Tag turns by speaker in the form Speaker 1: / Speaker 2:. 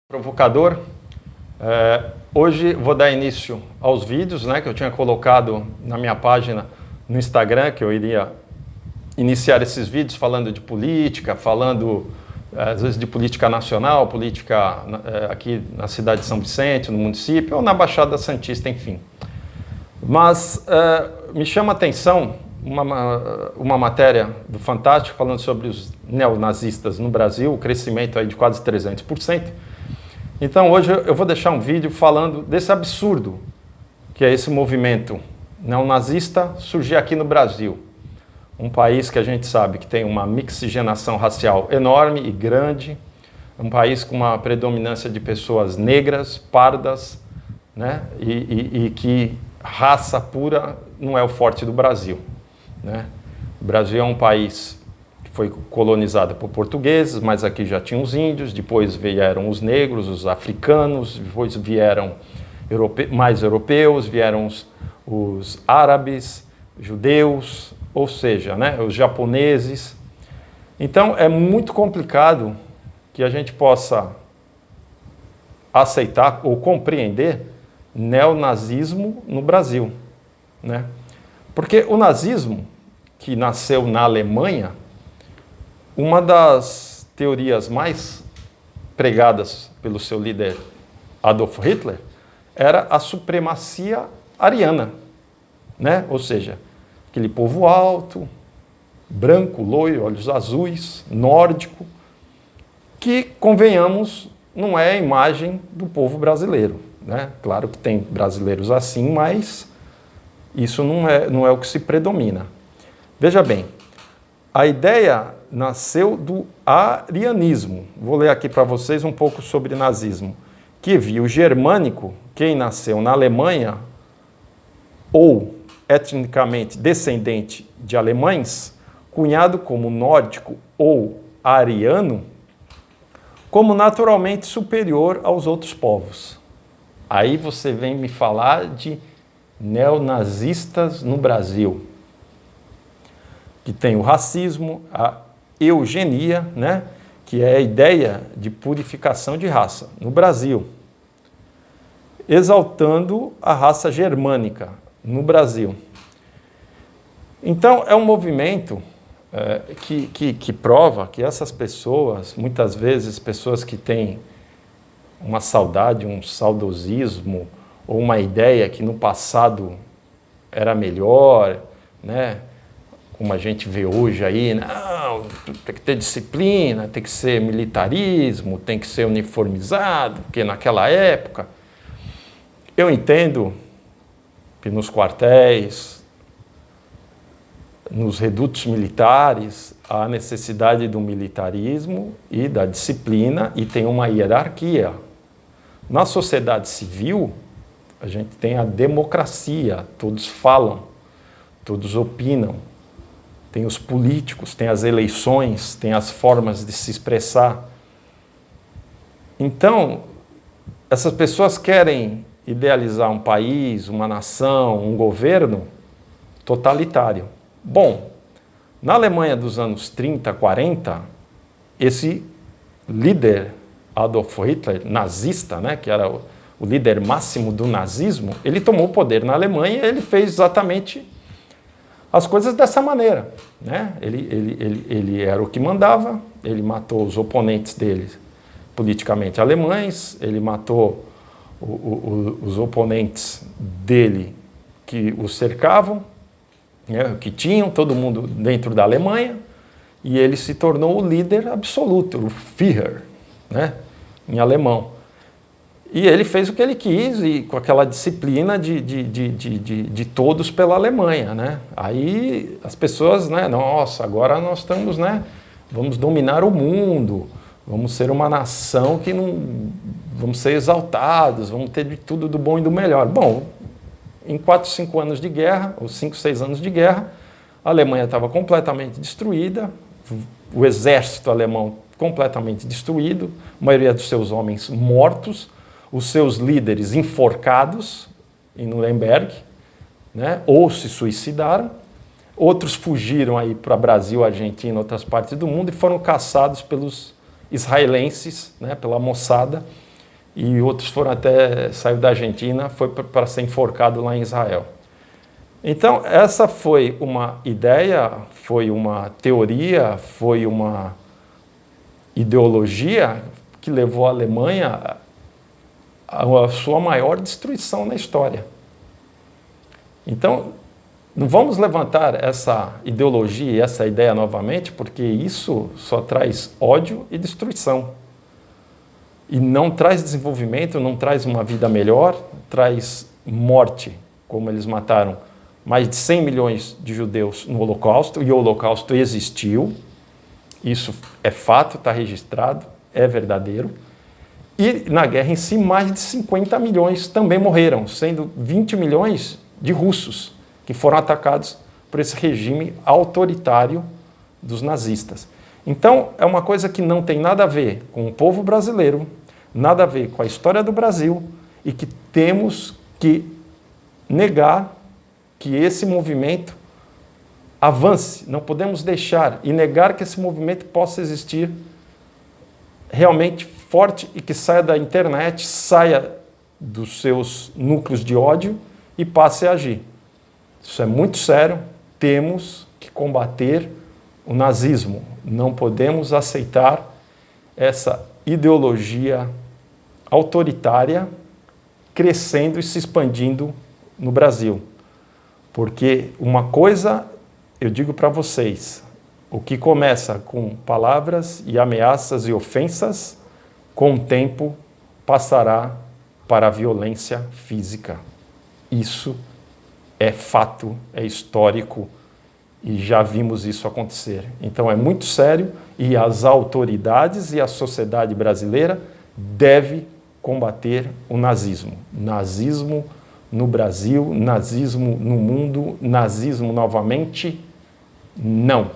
Speaker 1: Provocador. Hoje vou dar início aos vídeos, que eu tinha colocado na minha página no Instagram, que eu iria iniciar esses vídeos falando de política, falando às vezes de política nacional, política aqui na cidade de São Vicente, no município, ou na Baixada Santista, enfim. Mas me chama a atenção uma matéria do Fantástico falando sobre os neonazistas no Brasil, o crescimento aí de quase 300%. Então hoje eu vou deixar um vídeo falando desse absurdo que é esse movimento neonazista surgir aqui no Brasil. Um país que a gente sabe que tem uma mixigenação racial enorme e grande, um país com uma predominância de pessoas negras, pardas, e que raça pura não é o forte do Brasil. O Brasil é um país que foi colonizado por portugueses, mas aqui já tinha os índios, depois vieram os negros, os africanos, depois vieram mais europeus, vieram os árabes, judeus, ou seja, os japoneses. Então é muito complicado que a gente possa aceitar ou compreender neonazismo no Brasil. Porque o nazismo, que nasceu na Alemanha, uma das teorias mais pregadas pelo seu líder Adolf Hitler era a supremacia ariana, ou seja, aquele povo alto, branco, loiro, olhos azuis, nórdico, que, convenhamos, não é a imagem do povo brasileiro. Claro que tem brasileiros assim, mas isso não é o que se predomina. Veja bem, a ideia nasceu do arianismo. Vou ler aqui para vocês um pouco sobre nazismo. Que viu o germânico, quem nasceu na Alemanha, ou etnicamente descendente de alemães, cunhado como nórdico ou ariano, como naturalmente superior aos outros povos. Aí você vem me falar de neonazistas no Brasil, que tem o racismo, a eugenia, que é a ideia de purificação de raça no Brasil, exaltando a raça germânica no Brasil. Então, é um movimento que prova que essas pessoas, muitas vezes pessoas que têm uma saudade, um saudosismo, ou uma ideia que no passado era melhor, como a gente vê hoje aí, não, tem que ter disciplina, tem que ser militarismo, tem que ser uniformizado, porque naquela época, eu entendo que nos quartéis, nos redutos militares, há necessidade do militarismo e da disciplina e tem uma hierarquia. Na sociedade civil, a gente tem a democracia, todos falam, todos opinam. Tem os políticos, tem as eleições, tem as formas de se expressar. Então, essas pessoas querem idealizar um país, uma nação, um governo totalitário. Bom, na Alemanha dos anos 30, 40, esse líder Adolf Hitler, nazista, que era o líder máximo do nazismo, ele tomou o poder na Alemanha e ele fez exatamente as coisas dessa maneira. Ele era o que mandava, ele matou os oponentes dele politicamente alemães, ele matou os oponentes dele que o cercavam, que tinham todo mundo dentro da Alemanha, e ele se tornou o líder absoluto, o Führer, em alemão. E ele fez o que ele quis, e com aquela disciplina de todos pela Alemanha. Aí as pessoas, nossa, agora nós estamos, vamos dominar o mundo, vamos ser uma nação que não... Vamos ser exaltados, vamos ter de tudo do bom e do melhor. Bom, em 4, 5 anos de guerra, ou 5, 6 anos de guerra, a Alemanha estava completamente destruída, o exército alemão completamente destruído, a maioria dos seus homens mortos, os seus líderes enforcados em Nuremberg, ou se suicidaram, outros fugiram aí para Brasil, Argentina, outras partes do mundo e foram caçados pelos israelenses, pela Mossad, e outros foram até, saiu da Argentina, foi para ser enforcado lá em Israel. Então, essa foi uma ideia, foi uma teoria, foi uma ideologia que levou a Alemanha à sua maior destruição na história. Então, não vamos levantar essa ideologia e essa ideia novamente, porque isso só traz ódio e destruição. E não traz desenvolvimento, não traz uma vida melhor, traz morte, como eles mataram mais de 100 milhões de judeus no Holocausto, e o Holocausto existiu, isso é fato, está registrado, é verdadeiro. E na guerra em si, mais de 50 milhões também morreram, sendo 20 milhões de russos que foram atacados por esse regime autoritário dos nazistas. Então, é uma coisa que não tem nada a ver com o povo brasileiro, nada a ver com a história do Brasil, e que temos que negar que esse movimento avance. Não podemos deixar e negar que esse movimento possa existir realmente forte e que saia da internet, saia dos seus núcleos de ódio e passe a agir. Isso é muito sério, temos que combater o nazismo. Não podemos aceitar essa ideologia autoritária crescendo e se expandindo no Brasil. Porque uma coisa eu digo para vocês, o que começa com palavras e ameaças e ofensas, com o tempo passará para a violência física. Isso é fato, é histórico e já vimos isso acontecer. Então é muito sério e as autoridades e a sociedade brasileira devem combater o nazismo. Nazismo no Brasil, nazismo no mundo, nazismo novamente, não.